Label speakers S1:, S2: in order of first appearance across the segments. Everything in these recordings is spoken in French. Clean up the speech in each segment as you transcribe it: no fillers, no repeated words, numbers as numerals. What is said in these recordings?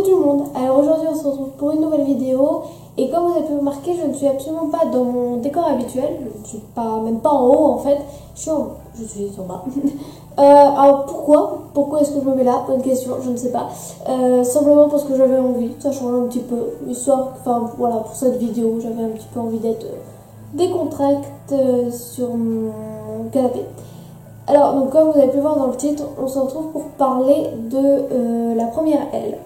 S1: tout le monde, alors aujourd'hui on se retrouve pour une nouvelle vidéo et comme vous avez pu remarquer, je ne suis absolument pas dans mon décor habituel, je ne suis pas, même pas en haut en fait, je suis en bas. Alors pourquoi est-ce que je me mets là? Bonne question, je ne sais pas. Simplement parce que j'avais envie, ça change un petit peu, histoire, enfin voilà, pour cette vidéo, j'avais un petit peu envie d'être décontracte sur mon canapé. Alors, donc, comme vous avez pu voir dans le titre, on se retrouve pour parler de la première L.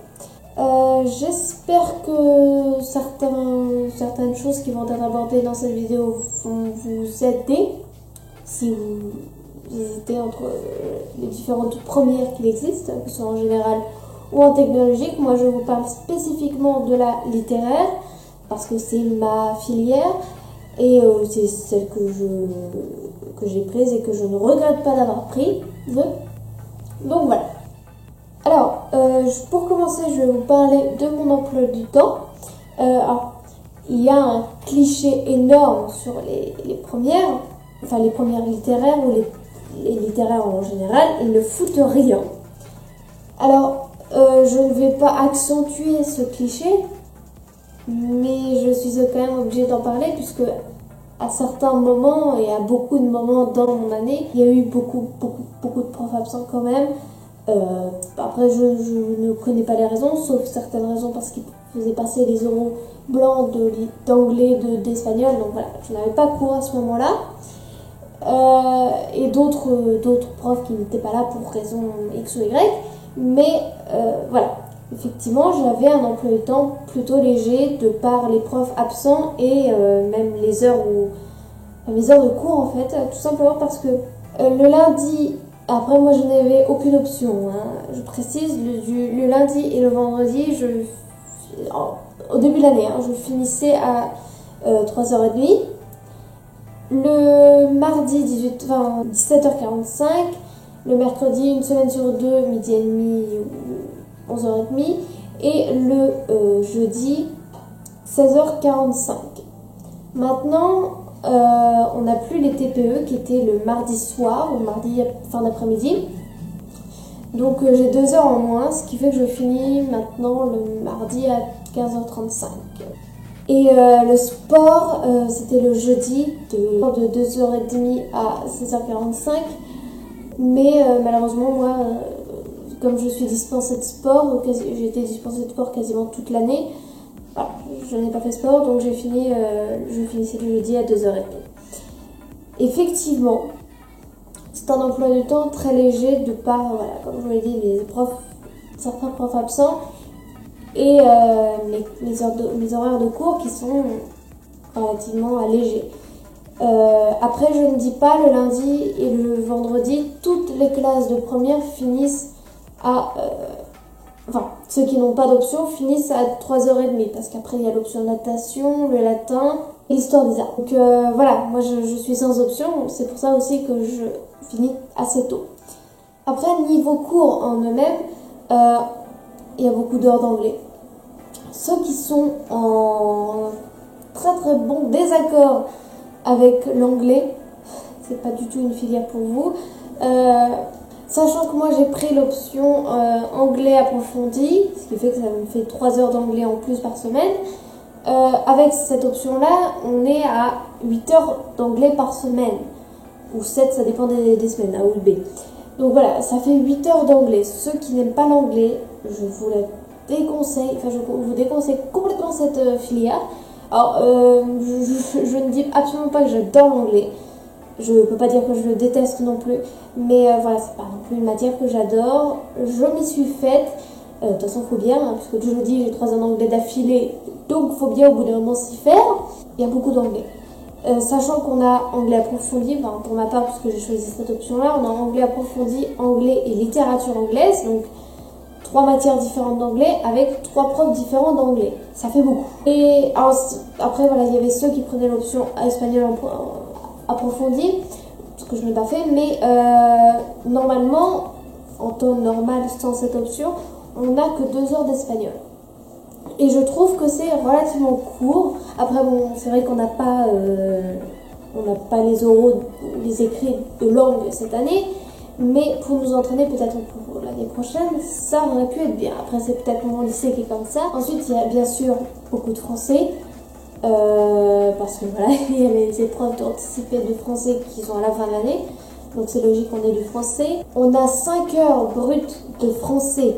S1: J'espère que certaines choses qui vont être abordées dans cette vidéo vont vous aider si vous hésitez entre les différentes premières qu'il existe, que ce soit en général ou en technologique. Moi, je vous parle spécifiquement de la littéraire parce que c'est ma filière et c'est celle que j'ai prise et que je ne regrette pas d'avoir pris. Donc voilà. Alors, pour commencer, je vais vous parler de mon emploi du temps. Alors, il y a un cliché énorme sur les premières, enfin les premières littéraires ou les littéraires en général, ils ne foutent rien. Alors, je ne vais pas accentuer ce cliché, mais je suis quand même obligée d'en parler puisque à certains moments et à beaucoup de moments dans mon année, il y a eu beaucoup de profs absents quand même. Après, je ne connais pas les raisons, sauf certaines raisons parce qu'ils faisaient passer les oraux blancs d'anglais, d'espagnol, donc voilà, je n'avais pas cours à ce moment-là. Et d'autres profs qui n'étaient pas là pour raison X ou Y, mais voilà. Effectivement, j'avais un emploi du temps plutôt léger de par les profs absents et même les heures de cours en fait, tout simplement parce que le lundi, après moi je n'avais aucune option, hein, je précise, le lundi et le vendredi, au début de l'année, hein, je finissais à 3h30, le mardi 17h45, le mercredi une semaine sur deux, midi et demi, 11h30 et le jeudi 16h45. Maintenant, on n'a plus les TPE qui étaient le mardi soir ou mardi fin d'après-midi. Donc j'ai 2 heures en moins, ce qui fait que je finis maintenant le mardi à 15h35. Et le sport, c'était le jeudi de 2h30 à 16h45. Mais malheureusement, moi, comme je suis dispensée de sport, j'ai été dispensée de sport quasiment toute l'année. Voilà, je n'ai pas fait sport, donc je finissais le jeudi à 2h30. Effectivement, c'est un emploi du temps très léger de par, voilà, comme je vous l'ai dit, certains profs absents et les horaires de cours qui sont relativement allégés. Après, je ne dis pas le lundi et le vendredi, toutes les classes de première finissent enfin, ceux qui n'ont pas d'option finissent à 3h30 parce qu'après il y a l'option natation, le latin et l'histoire des arts. Donc voilà, moi je suis sans option, c'est pour ça aussi que je finis assez tôt. Après, niveau cours en eux-mêmes, il y a beaucoup d'heures d'anglais. Ceux qui sont en très bon désaccord avec l'anglais, c'est pas du tout une filière pour vous. Sachant que moi j'ai pris l'option anglais approfondi, ce qui fait que ça me fait 3 heures d'anglais en plus par semaine. Avec cette option-là, on est à 8 heures d'anglais par semaine. Ou 7, ça dépend des semaines, A ou B. Donc voilà, ça fait 8 heures d'anglais. Ceux qui n'aiment pas l'anglais, je vous la déconseille, enfin je vous déconseille complètement cette filière. Alors, je ne dis absolument pas que j'adore l'anglais. Je peux pas dire que je le déteste non plus, mais voilà, c'est pas non plus une matière que j'adore. Je m'y suis faite. De toute façon, il faut bien, hein, puisque je vous dis, j'ai 3 ans d'anglais d'affilée, donc il faut bien au bout d'un moment s'y faire. Il y a beaucoup d'anglais. Sachant qu'on a anglais approfondi, enfin, pour ma part, puisque j'ai choisi cette option-là, on a anglais approfondi, anglais et littérature anglaise, donc 3 matières différentes d'anglais avec 3 profs différents d'anglais. Ça fait beaucoup. Et alors, après, voilà, il y avait ceux qui prenaient l'option espagnol approfondi, ce que je n'ai pas fait, mais normalement, en temps normal, sans cette option, on n'a que 2 heures d'espagnol. Et je trouve que c'est relativement court. Après, bon, c'est vrai qu'on n'a pas les oraux, les écrits de langue cette année, Mais pour nous entraîner peut-être pour l'année prochaine, ça aurait pu être bien. Après, c'est peut-être mon lycée qui est comme ça. Ensuite, il y a bien sûr beaucoup de français. Parce que voilà, il y a les épreuves anticipées de français qui sont à la fin de l'année. Donc c'est logique qu'on ait du français. On a 5 heures brutes de français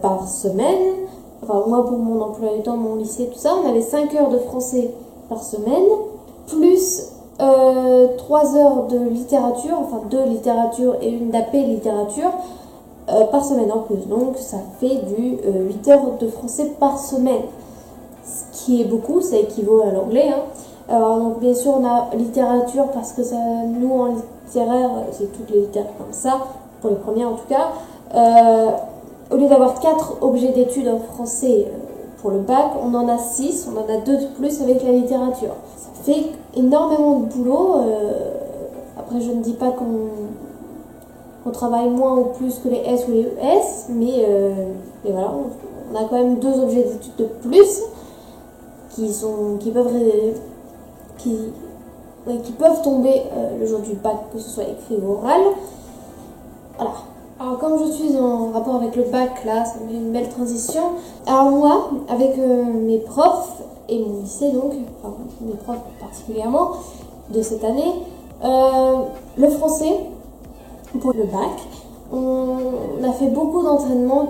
S1: par semaine. Enfin, moi, pour mon emploi du temps, mon lycée, tout ça, on avait 5 heures de français par semaine. Plus 3 heures de littérature, enfin 2 littératures et une d'AP littérature par semaine en plus. Donc ça fait du 8 heures de français par semaine. Ce qui est beaucoup, ça équivaut à l'anglais. Hein. Alors donc bien sûr on a littérature parce que ça, nous en littéraire, c'est toutes les littéraires comme ça, pour les premières en tout cas. Au lieu d'avoir 4 objets d'études en français pour le bac, on en a 6, on en a 2 de plus avec la littérature. Ça fait énormément de boulot. Après je ne dis pas qu'on travaille moins ou plus que les S ou les ES, mais voilà, on a quand même 2 objets d'études de plus qui peuvent tomber le jour du bac, que ce soit écrit ou oral. Voilà. Alors comme je suis en rapport avec le bac là, ça me fait une belle transition. Alors moi, avec mes profs et mon lycée donc, enfin mes profs particulièrement de cette année, le français pour le bac, on a fait beaucoup d'entraînements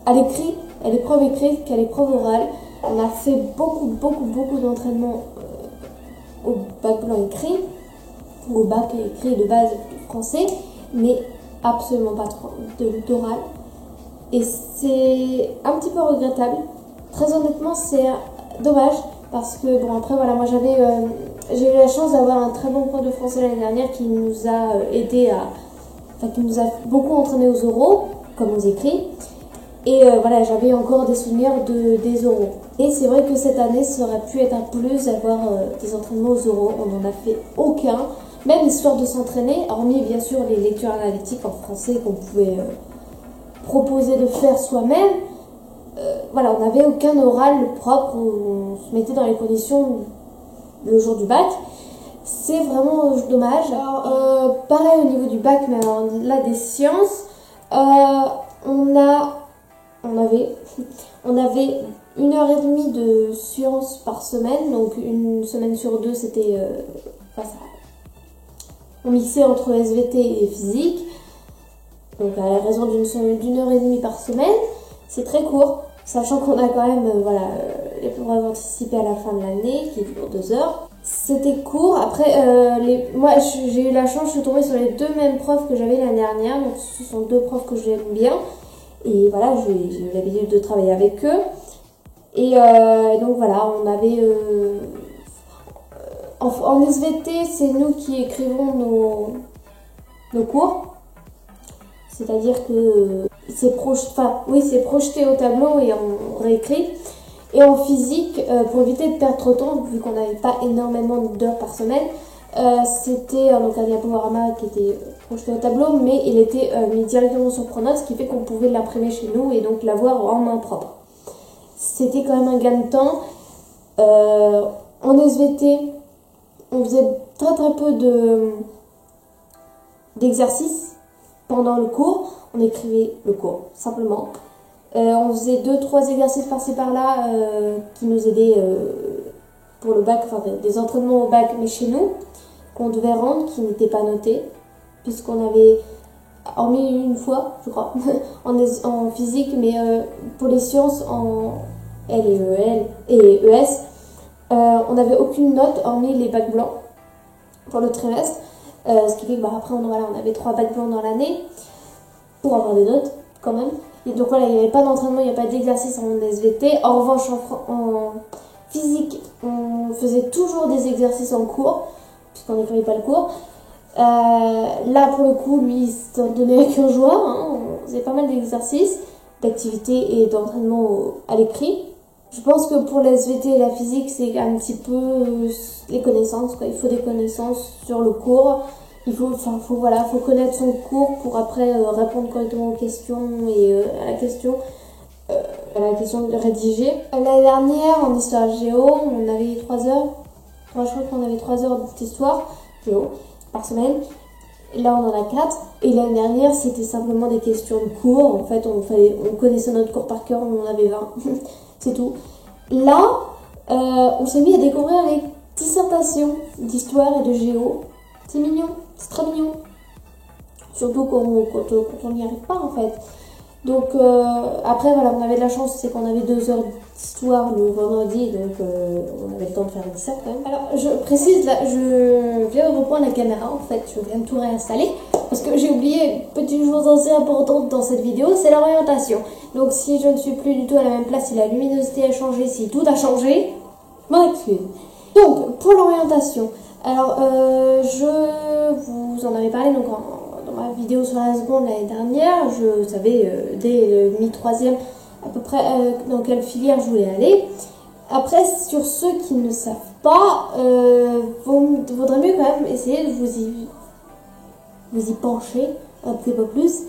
S1: à l'écrit, à l'épreuve écrite qu'à l'épreuve orale. On a fait beaucoup d'entraînements au bac blanc écrit, au bac écrit de base du français, mais absolument pas d'oral. Et c'est un petit peu regrettable. Très honnêtement, c'est dommage parce que, bon, après, voilà, moi j'ai eu la chance d'avoir un très bon prof de français l'année dernière qui nous a aidé qui nous a beaucoup entraîné aux oraux, comme aux écrits. Et voilà, j'avais encore des souvenirs des oraux. Et c'est vrai que cette année, ça aurait pu être un plus d'avoir des entraînements aux oraux. On n'en a fait aucun. Même histoire de s'entraîner, hormis bien sûr les lectures analytiques en français qu'on pouvait proposer de faire soi-même. Voilà, on n'avait aucun oral propre où on se mettait dans les conditions le jour du bac. C'est vraiment dommage. Alors, pareil au niveau du bac, mais alors, là des sciences, on avait 1h30 de sciences par semaine, donc une semaine sur 2 c'était on mixait entre SVT et physique, donc à raison d'1h30 par semaine. C'est très court, sachant qu'on a quand même les programmes anticipés à la fin de l'année qui durent 2 heures. C'était court. Après, moi j'ai eu la chance, je suis tombée sur les 2 mêmes profs que j'avais l'année dernière, donc ce sont 2 profs que j'aime bien. Et voilà, j'ai eu l'habitude de travailler avec eux. Et donc voilà, on avait... en SVT, c'est nous qui écrivons nos cours. C'est-à-dire que c'est projeté au tableau et on réécrit. Et en physique, pour éviter de perdre trop de temps, vu qu'on n'avait pas énormément d'heures par semaine, c'était donc un diaporama qui était projeté au tableau, mais il était mis directement sur Pronote, ce qui fait qu'on pouvait l'imprimer chez nous et donc l'avoir en main propre. C'était quand même un gain de temps. En SVT, on faisait très peu d'exercices pendant le cours. On écrivait le cours, simplement. On faisait 2-3 exercices par-ci par-là qui nous aidaient pour le bac, enfin des entraînements au bac, mais chez nous, qu'on devait rendre, qui n'étaient pas notés, puisqu'on avait, hormis une fois, je crois, en physique, mais pour les sciences, en L et ES, on n'avait aucune note, hormis les bacs blancs pour le trimestre, ce qui fait que après, on avait 3 bacs blancs dans l'année, pour avoir des notes, quand même. Et donc voilà, il n'y avait pas d'entraînement, il n'y avait pas d'exercice en SVT. En revanche, en physique, on faisait toujours des exercices en cours, puisqu'on n'écrivait pas le cours. Là, pour le coup, lui, il s'en donnait qu'un jour. On faisait pas mal d'exercices, d'activités et d'entraînement à l'écrit. Je pense que pour la SVT et la physique, c'est un petit peu les connaissances, quoi. Il faut des connaissances sur le cours. Il faut connaître son cours pour après répondre correctement aux questions et à la question rédigée. L'année dernière, en histoire géo, on avait 3 heures. Je crois qu'on avait 3 heures d'histoire géo par semaine. Et là, on en a 4. Et l'année dernière, c'était simplement des questions de cours. En fait, on connaissait notre cours par cœur, on en avait 20. C'est tout. Là, on s'est mis à découvrir les dissertations d'histoire et de géo. C'est mignon, c'est très mignon. Surtout quand on n'y arrive pas, en fait. Donc, après, voilà, on avait de la chance, c'est qu'on avait 2 heures d'histoire le vendredi, donc on avait le temps de faire des disserts quand même. Alors, je précise, là, je viens de reprendre la caméra, en fait, je viens de tout réinstaller. Parce que j'ai oublié une petite chose assez importante dans cette vidéo, c'est l'orientation. Donc si je ne suis plus du tout à la même place, si la luminosité a changé, si tout a changé, m'en excuse. Donc pour l'orientation, alors je vous en avais parlé donc dans ma vidéo sur la seconde l'année dernière, je savais dès le mi-troisième à peu près dans quelle filière je voulais aller. Après, sur ceux qui ne savent pas, vaudrait mieux quand même essayer de vous y pencher un petit peu plus,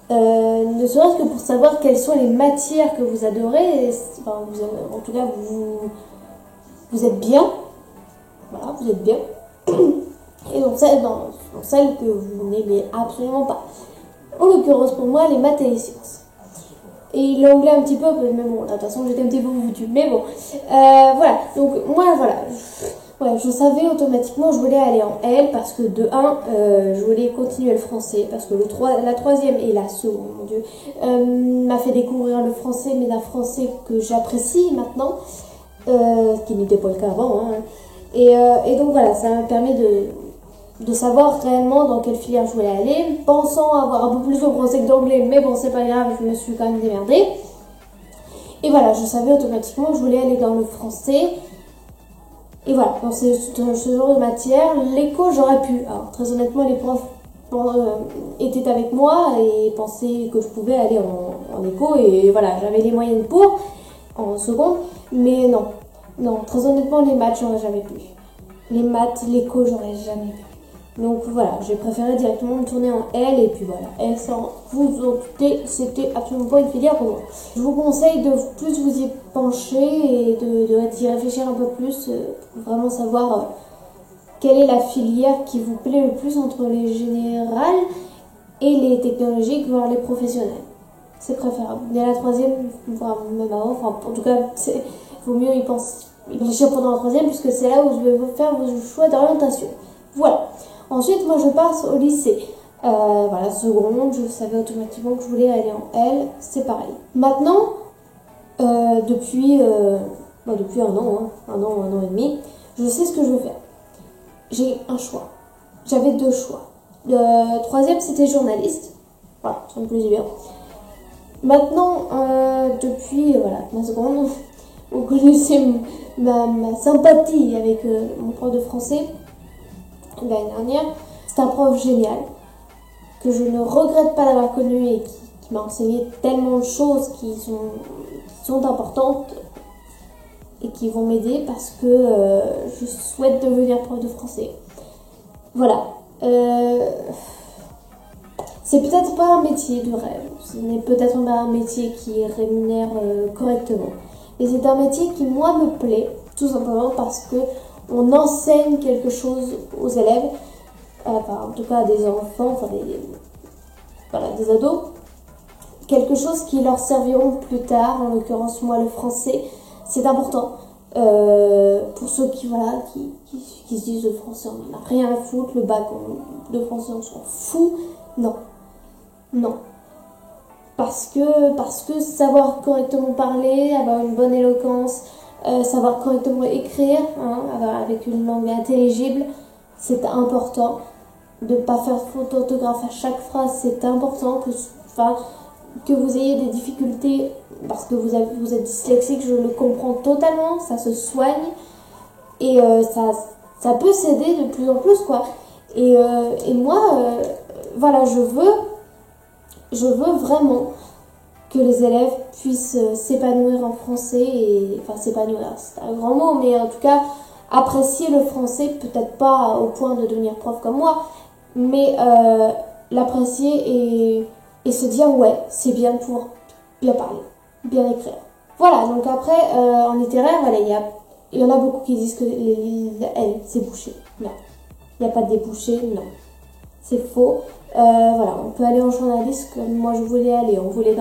S1: ne serait-ce que pour savoir quelles sont les matières que vous adorez, enfin, en tout cas vous êtes bien, voilà, vous êtes bien, et donc dans celles que vous n'aimez absolument pas. En l'occurrence pour moi, les maths et les sciences. Et l'anglais un petit peu, mais bon, de toute façon j'étais un petit peu foutue, mais bon, voilà, donc moi voilà. Ouais, je savais automatiquement je voulais aller en L parce que de 1, je voulais continuer le français parce que la troisième et la seconde, mon Dieu, m'a fait découvrir le français, mais d'un français que j'apprécie maintenant, ce qui n'était pas le cas avant. Hein. Et donc voilà, ça m'a permis de savoir réellement dans quelle filière je voulais aller, pensant avoir un peu plus de français que d'anglais, mais bon, c'est pas grave, je me suis quand même démerdée. Et voilà, je savais automatiquement que je voulais aller dans le français. Et voilà, dans ce genre de matière, l'éco j'aurais pu. Alors très honnêtement, les profs étaient avec moi et pensaient que je pouvais aller en éco et voilà, j'avais les moyens pour en seconde, mais non, très honnêtement, les maths j'aurais jamais pu. Les maths, l'éco j'aurais jamais pu. Donc voilà, j'ai préféré directement me tourner en L et puis voilà, L sans vous en doutez, c'était absolument pas une filière pour moi. Je vous conseille de plus vous y pencher et d'y réfléchir un peu plus pour vraiment savoir quelle est la filière qui vous plaît le plus entre les générales et les technologiques, voire les professionnels. C'est préférable. Dès la troisième, voire même avant, enfin en tout cas, il vaut mieux y réfléchir pendant la troisième puisque c'est là où vous devez faire vos choix d'orientation. Voilà. Ensuite, moi, je passe au lycée. Voilà, seconde, je savais automatiquement que je voulais aller en L, c'est pareil. Maintenant, depuis un an, un an et demi, je sais ce que je veux faire. J'ai un choix. J'avais 2 choix. Le troisième, c'était journaliste. Voilà, ça me plaisait bien. Maintenant, depuis ma seconde, vous connaissez ma sympathie avec mon prof de français l'année dernière. C'est un prof génial que je ne regrette pas d'avoir connu et qui m'a enseigné tellement de choses qui sont importantes et qui vont m'aider parce que je souhaite devenir prof de français. Voilà. C'est peut-être pas un métier de rêve, ce n'est peut-être pas un métier qui rémunère correctement. Mais c'est un métier qui, moi, me plaît, tout simplement parce que on enseigne quelque chose aux élèves, en tout cas à des enfants, des ados, quelque chose qui leur serviront plus tard, en l'occurrence moi le français, c'est important. Pour ceux qui se disent le français on n'en a rien à foutre, le bac de français on s'en fout, non. Parce que savoir correctement parler, avoir une bonne éloquence, savoir correctement écrire, avec une langue intelligible, c'est important. De ne pas faire faute d'orthographe à chaque phrase, c'est important. Que vous ayez des difficultés parce que vous êtes dyslexique, je le comprends totalement, ça se soigne et ça peut s'aider de plus en plus, quoi. Et moi, voilà, je veux vraiment que les élèves puissent s'épanouir en français, s'épanouir, c'est un grand mot, mais en tout cas, apprécier le français, peut-être pas au point de devenir prof comme moi, mais l'apprécier et se dire, ouais, c'est bien pour bien parler, bien écrire. Voilà, donc après, en littéraire, voilà, il y en a beaucoup qui disent que L, c'est bouché. Non. Il n'y a pas de débouché, non. c'est faux. Voilà, on peut aller en journaliste comme moi je voulais aller, on peut aller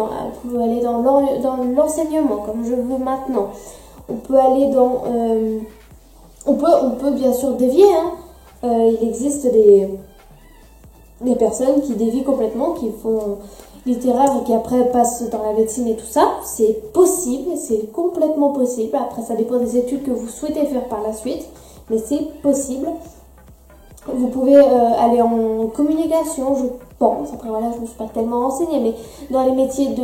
S1: dans l'enseignement comme je veux maintenant. On peut aller dans... on peut bien sûr dévier, hein. Il existe des personnes qui dévient complètement, qui font littéraire et qui après passent dans la médecine et tout ça. C'est possible, c'est complètement possible. Après, ça dépend des études que vous souhaitez faire par la suite, mais c'est possible. Vous pouvez aller en communication, je pense. Après, voilà, je ne me suis pas tellement renseignée, mais dans les métiers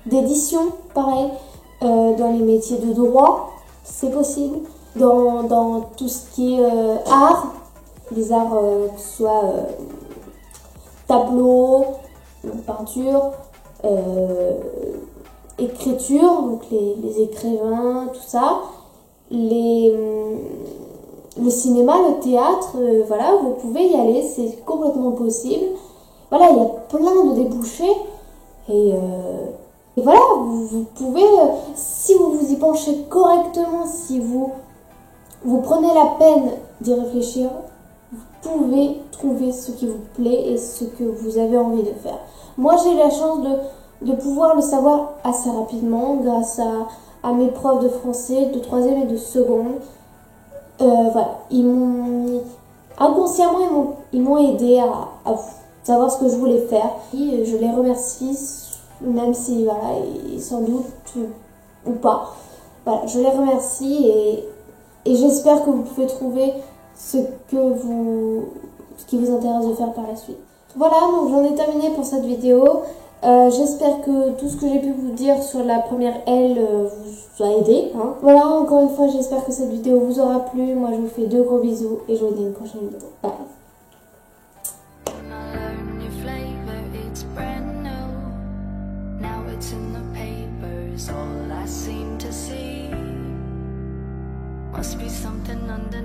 S1: d'édition, pareil. Dans les métiers de droit, c'est possible. Dans tout ce qui est art, les arts, que ce soit tableau, peinture, écriture, donc les écrivains, tout ça, le cinéma, le théâtre, voilà, vous pouvez y aller, c'est complètement possible. Voilà, il y a plein de débouchés et voilà, vous pouvez, si vous vous y penchez correctement, si vous prenez la peine d'y réfléchir, vous pouvez trouver ce qui vous plaît et ce que vous avez envie de faire. Moi, j'ai eu la chance de pouvoir le savoir assez rapidement grâce à mes profs de français, de 3e et de 2e. Voilà, inconsciemment, ils m'ont aidé à savoir ce que je voulais faire. Et je les remercie, même si, voilà, ils s'en doutent ou pas. Voilà, je les remercie et j'espère que vous pouvez trouver ce qui vous intéresse de faire par la suite. Voilà, donc j'en ai terminé pour cette vidéo. J'espère que tout ce que j'ai pu vous dire sur la première L vous a aidé. Hein. Voilà, encore une fois, j'espère que cette vidéo vous aura plu. Moi, je vous fais de gros bisous et je vous dis à une prochaine vidéo. Bye. Must be something under